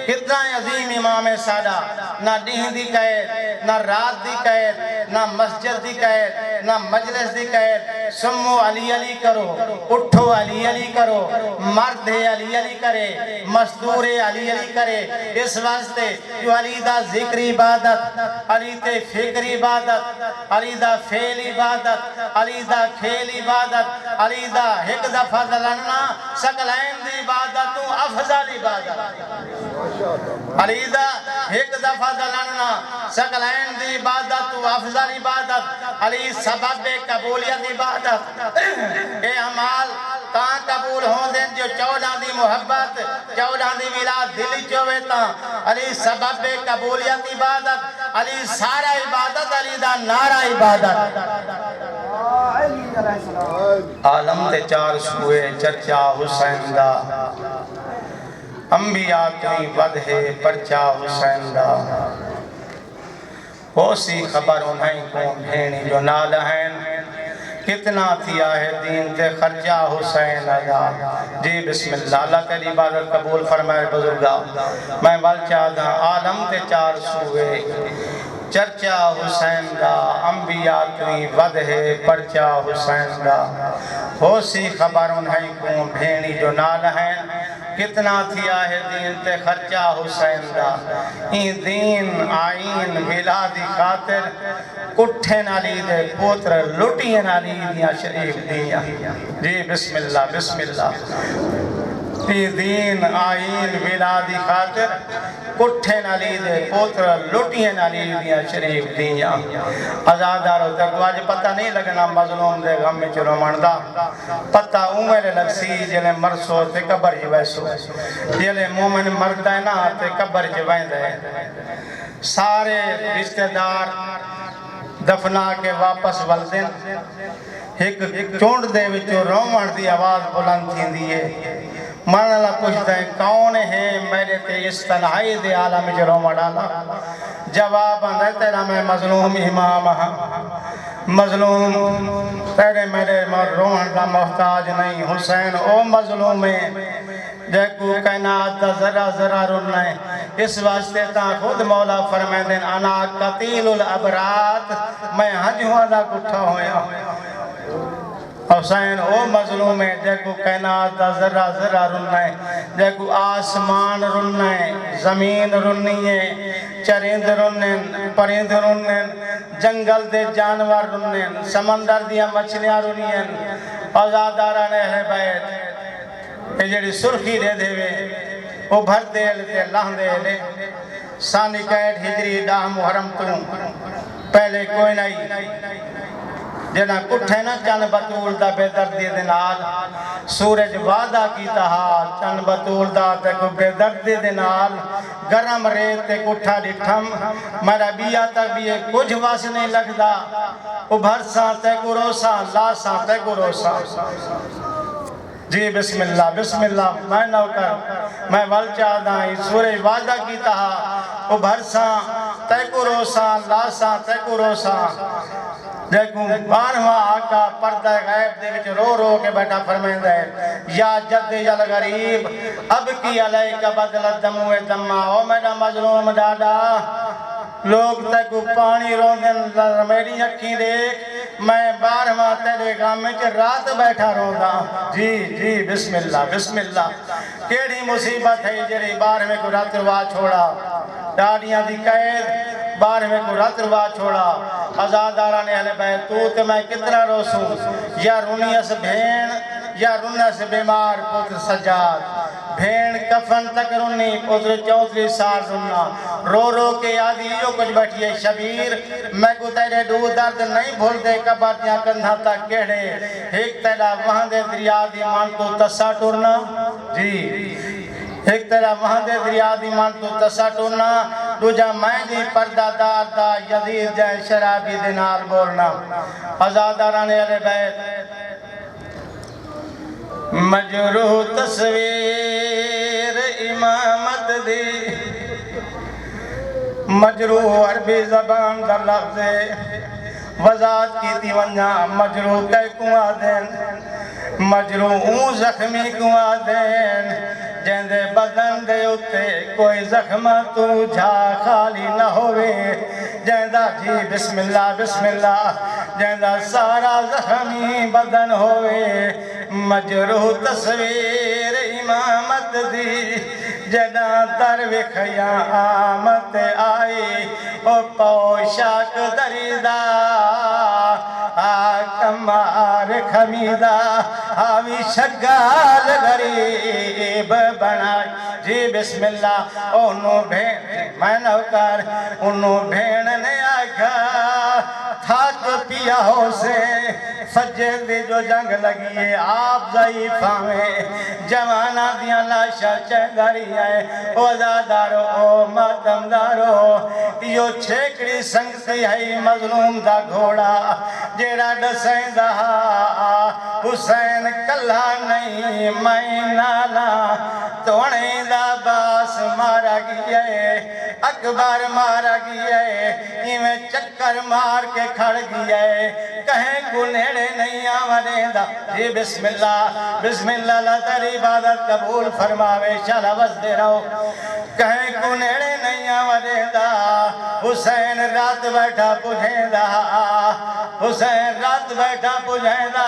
کتنا عظیم امام سادہ، نہ دین دی قید، نہ رات دی قید، نہ مسجد دی قید، نہ مجلس دی قید، سمو علی علی کرو، اٹھو علی علی کرو، مرد علی علی کرے، مزدور علی علی کرے، اس واسطے جو علی دا ذکر عبادت، علی تے فکر عبادت، علی دا فعل عبادت، علی دا کھیل عبادت، علی دا ایک دفعہ دلنا سکلین دی عبادت تو افضل عبادت، علی دا ایک دفعہ دلنا سکلین دی عبادت تو افضل عبادت، علی سبب قبولیت عبادت، اے عمال تاں قبول ہوں دیں جو 14 دی محبت 14 دی ملاد دلی چویتا، علی سبب قبولیت عبادت، علی سارا عبادت، علی دا نعرہ عبادت، عالم تے 4 سوئے چرچا حسین دا، انبیاء تھی ودھے پرچا حسین دا، ہو سی خبر انہیں کو بھینی جو نال ہیں، کتنا تھیا ہے دین تے خرچہ حسین دا۔ جی بسم اللہ، اللہ تیری عبادت قبول فرمائے بزرگا۔ میں بل چاہتا عالم تے 4 سوئے چرچا حسین دا، انبیاء تھی ودھے پرچا حسین دا، ہو سی خبر انہیں کو بھینی جو نال ہیں، کتنا تھیا ہے دین تے خرچہ حسین دا، این دین آئین بلادی خاطر کٹھے نالی دے پوتر لٹی نالی دیا شریف دیا۔ جی بسم اللہ بسم اللہ، این دین آئین بلادی خاطر کٹھے نالی دے پوتر لٹی نالی دیا شریف دیا۔ ازادارو تک واج پتہ نہیں لگنا مظلوم دے غم میں چلو مندہ، پتہ اومر لگسی جلے مرسو تے قبر ہی ویسو، جلے مومن مردہ نا تے قبر ہی ویندے، سارے رشتہ دار دفنا کے واپس والدین ایک چونڈ دے وچو رومن دی آواز بلند تھی دیئے، مانا اللہ پوچھتا ہے کون ہے میرے تے اس تنہائی دے عالم جو رومن ڈالا، جواب آندھے تیرا میں مظلوم امام ہاں، مظلوم تیرے میرے رومن کا محتاج نہیں، حسین او مظلوم ہے دیکھو کائنات دا ذرا ذرا رننا ہے، اس واسطے تا خود مولا فرمائے دیں انا قتیل الابرات، میں ہنجوہ دا کٹھا ہویا، حسین او مظلوم ہے دیکھو کائنات دا ذرا ذرا رننا ہے، دیکھو آسمان رننا ہے، زمین رننی ہے، چرند رنن پرند رنن، جنگل دے جانور رنن، سمندر دیا مچھلیاں رنین، آزاداران اہل بیت کہ جڑی سرخی دے دے وے وہ بھر دے لے اللہ دے لے سانی قید ہجری ڈاہ محرم توں پہلے کوئی نہیں جنا کٹھے نا چند بطول دا بے دردی دے نال سورج وعدہ کی تہا چند بطول دا تے کو بے دردی دے نال گرم ریت تے کٹھا ڈٹھم میرا بیا تک بھی کچھ واس نہیں لگدا ابھر ساں تے کو روساں لا ساں تے کو روساں۔ جی بسم اللہ میں نوکر میں ول چاہتا ہی سورج وعدہ کی تہا ابھر ساں تے کو روساں لا ساں تے کو روساں، دیکھوں 12واں آقا پردہ غیب دے وچ رو رو کے بیٹھا فرمائندہ ہے یا جد یل غریب اب کی علیک بدل دمو دمہ، او میرا مظلوم ڈاڈا لوگ تے کو پانی روندن میری اکھی دیکھ میں 12واں تیرے غم وچ رات بیٹھا روندا۔ جی بسم اللہ کیڑی مصیبت ہے جڑی 12ویں کو رات روا چھوڑا، ڈاڑیاں دی قید 12ویں کو رات روا چھوڑا، آزاداران اہل بیت تو تے میں کتنا روسوں، یا رونیس بھین یا رونیس بیمار پتر سجاد، بھین کفن تک رونی پتر 34 سال روننا، رو رو کے آدھی جو کچھ بیٹھئے شبیر میں کو تیرے دو درد نہیں بھول دے کباتیاں کندھا تک کہڑے ایک تیرا وہاں دے دریا دی مان تو تسا ٹورنا، جی ایک تیرا وہاں دے دریا دی مان تو تسا ٹورنا، دوجہ میں دی پردہ دار دا یزید جائے شرابی دنال بولنا۔ آزاداران اہل بیت مجروح تصویر امامت دی، مجروح عربی زبان در لفظ وضاحت کی دیونجا، مجروح کئی کنواں دین، مجروح زخمی کنواں دین، جیندے بدن دے اتے کوئی زخم تو جھا خالی نہ ہوئے جیندہ جی بسم اللہ جیندہ سارا زخمی بدن ہوئے مجروح تصویر امامت دی جنا در وکھیاں آمد آئی او پوشاک دریدہ کمار خمیدہ آوی شگال غریب بنائی جی بسم اللہ انہوں بھین میں نوکر انہوں بھین نے آگا تھاک پیا ہو سے فجر دی جو جنگ لگی ہے آپ ضعیفہ میں جوانہ دیاں لاشا چہداری ہے او زادارو او ماتمدارو یو چھیکڑی سنگتی ہے مظلوم دا گھوڑا جیڑا ڈسیں دہا حسین کلہ نہیں میں نالا توڑیں دا باس مارا گیا ہے اکبر مارا گیا ہے ایمیں چکر مار کے کھڑ گیا ہے کہیں کو نیڑے نہیں آمدیں دا جی بسم اللہ اللہ تیری عبادت قبول فرماوے شالا بس دے رہو کہیں کو نیڑے نہیں آمدیں دا حسین رات بیٹھا پوچھیں دا حسین رات بیٹھا پوچھیں دا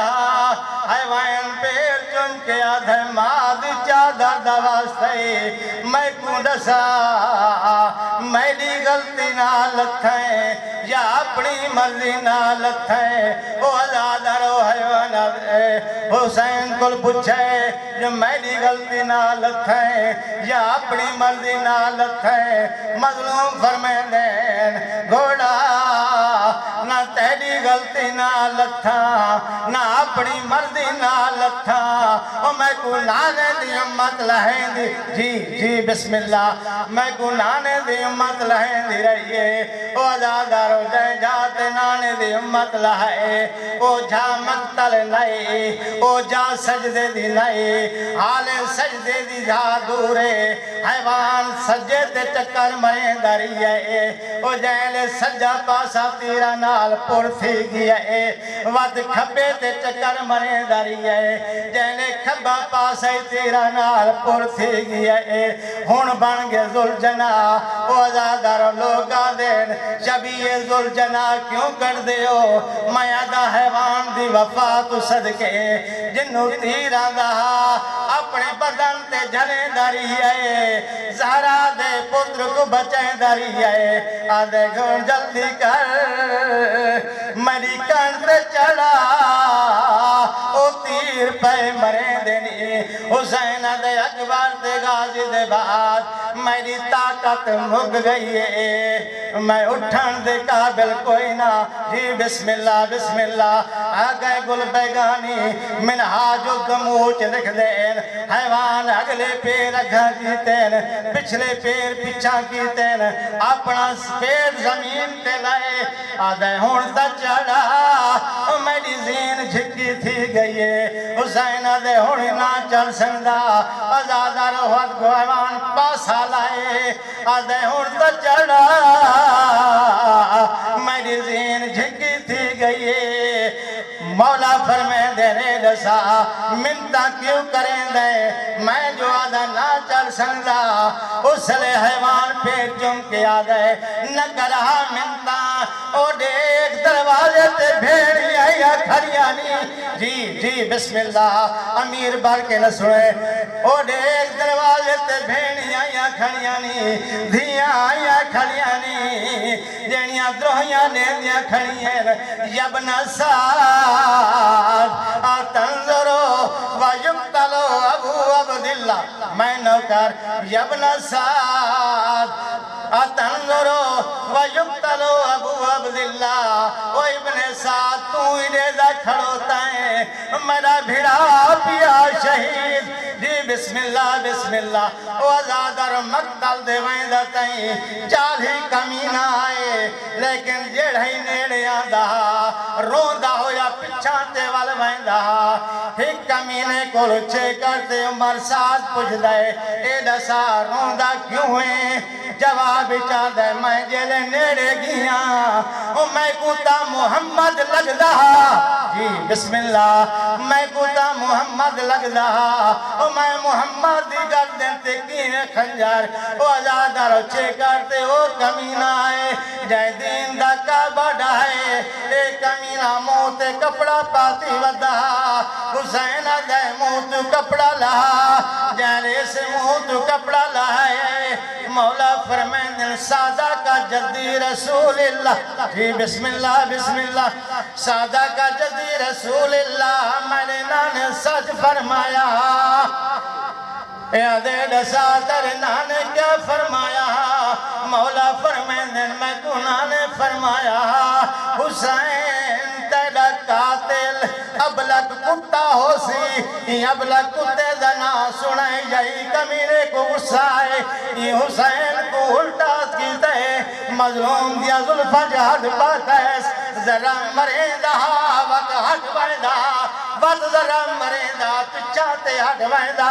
حیوان پیر چن کے آدھے ماد چادر دواستے میں کو ڈسا میری غلطی نہ لتھیں یا اپنی مرضی نہ لتھیں او ازادہ رو حیوان حسین کل پوچھے جو میری غلطی نہ لتھیں یا اپنی مرضی نہ لتھیں مظلوم فرمائیں دین گھوڑا نہ تیری غلطی نہ لتھا نہ اپنی مرضی نہ لتھا او میں کو نانے دی امت لہیں دی جی بسم اللہ میں کو نانے دی امت لہیں دی رہیے او ازادارو جائے جاتے نانے دی امت لہے او جا مقتل نئے او جا سجدے دی نئے حال سجدے دی جا دورے حیوان سجدے تے چکر مریں دریئے او جائے سجا پاسا تیرا نال پور تھی گیا ہے ود کھبے تے چکر مریں دریئے جائے کھبا پاسا تیرا نال پور تھی گیا ہے ہون بن گے ذوالجنا او ازادارو لوگا دین شبیہ ذوالجنا کیوں کر دیو میادہ حیوان دی وفا تو صدقے جنو تیرا دہا اپنے بدن تے جھلیں دریئے زہرا دے پتر کو بچیں دریئے آدھے گھن جلدی کر مری کن تے چڑھا او تیر پہ مریں دینی حسین دے اکبر دے غازی دے بعد میری طاقت مگ گئی ہے میں اٹھن دے قابل کوئی نہ جی بسم اللہ آگئے گل بیگانی منہاج و گموچ لکھ دین حیوان اگلے پیر اگھا کیتین پچھلے پیر پچھا کیتین اپنا پیر زمین تے لائے آدھے ہون تا چڑھا میری زین جھکی تھی گئی ہے حسین آدھے ہون نہ چل سندہ ازادہ روحت کو حیوان پاسا لائے آدھے ہون تا چڑھا میری زین جھکی تھی گئی ہے مولا فرمائے دے رے دسا منتا کیوں کریں دے میں جو آدھا نہ چل سنگا اس لئے حیوان پھر چم کے آدھے نہ کرہا منتا او دیکھ دروازے تے بھیڑی آیا کھڑیانی جی بسم اللہ امیر بار کے نہ سنے او دیکھ دروازے تے بھیڑی آیا کھڑیانی دھیاں آیا کھڑیانی جنیاں دروہیاں نیندیاں کھڑیاں یبن سعد تنظرو ویقتلو ابو عبداللہ میں نوکر یبن سعد تنظرو ویقتلو ابو عبداللہ او ابن سعد تو انہیں دا کھڑوتا ہے میرا بھیڑا پیا شہید جی بسم اللہ او ازادر مقتل دے ویندہ تائیں چال ہی کمینہ آئے لیکن جڑھائی نیڑے آدھا روندہ ہویا پچھانتے وال ویندہ ایک کمینے کو لچے کرتے عمر ساتھ پوچھ دائے اے دسا روندہ کیوں ہیں جواب چاہدے میں جلے نیڑے گیاں میں کوتا محمد لگدا جی بسم اللہ میں کوتا محمد لگدا میں محمد دی گردن تے کینے خنجر آزادہ روچے کرتے او کمینہ آئے جائے دین دا کعبہ ڈھائے اے کمینہ موت کپڑا پاتی ودا حسین دے موت کپڑا لہا جائے سے موت کپڑا لہائے مولا فرمائن دل سادہ کا جدی رسول اللہ جی بسم اللہ سادہ کا جدی رسول اللہ میرے نان سچ فرمایا یادے ڈسا تر نان کیا فرمایا مولا فرمائن دل میں گناہ نے فرمایا حسین تیرا قاتل اب لگ کتا ہو سی اب لگ کتے دنا سنائے جائی کمینے کو غصائے یہ حسین کو الٹا کیتے مظلوم دیا ظلفہ جہد پاتا ہے ذرا مریندہ وقت ہٹ بائدہ وقت ذرا مریندہ پچھاتے ہٹ بائدہ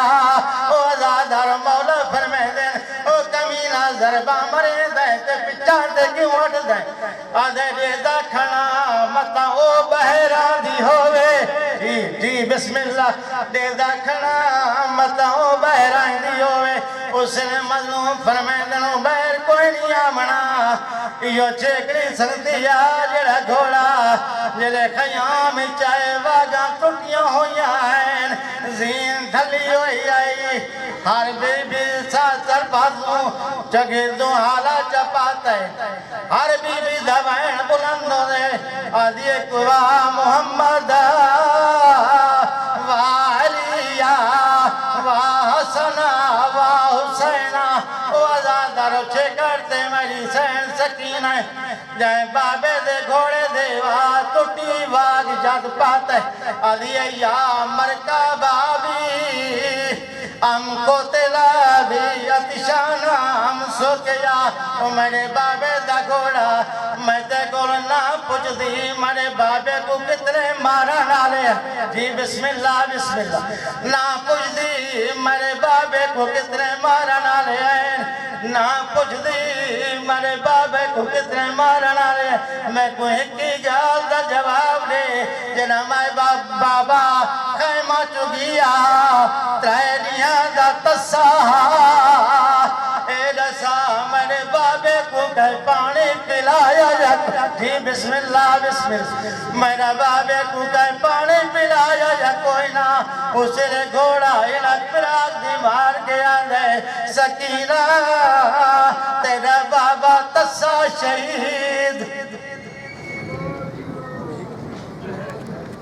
او ازادار مولا فرمائے دیں او کمینہ ضربہ مریندہ تے پچھاتے کیوں ہٹ دیں آدھے دیدہ کھنا متا او بہران دی ہوئے جی بسم اللہ دیدہ کھنا متا او بہران دی ہوئے اس نے مظلوم فرمائے دنوں بہر کوئی نہیں آمنا یہ چیکڑی سنگتی جڑا گھوڑا جلے خیام چاہے واگاں ٹوٹیاں ہوئیاں ہیں زین دھلی ہوئی آئی ہر بی بی ساتر بازوں جگہ دو حالا چپاتا ہے ہر بی بی دوائن بلندوں دے آدھی قوا محمد وعلیہ وحسنہ وحسینہ وہ آزادہ روچے کرتے میری سین سکینہ جائے بابے دے گھوڑے دے ٹوٹی واگ جد پاتے علی یا مرکبہ بھی ہم کو تلا بھی اتشانہ ہم سوکیا میرے بابے دا گھوڑا میں تے گھوڑا نہ پوچھ دی میرے بابے کو کتنے مارا نالے جی بسم اللہ نہ پوچھ دی میرے بابے کو کتنے مارا نالے نہ پوچھ دی میرے بابے کو کتنے مارا نالے میں کوئی کی گال دا جواب دے جنا میں بابا خیمہ چگیا ترائنیاں دا تصا اے رسا میرے بابے کو کہے پانی پلایا جا جی بسم اللہ میرا بابے کو کہے پانی پلایا جا کوئی نہ اسے گھوڑا انک پراغ دی مار گیا دے سکینہ تیرا بابا تصا شہید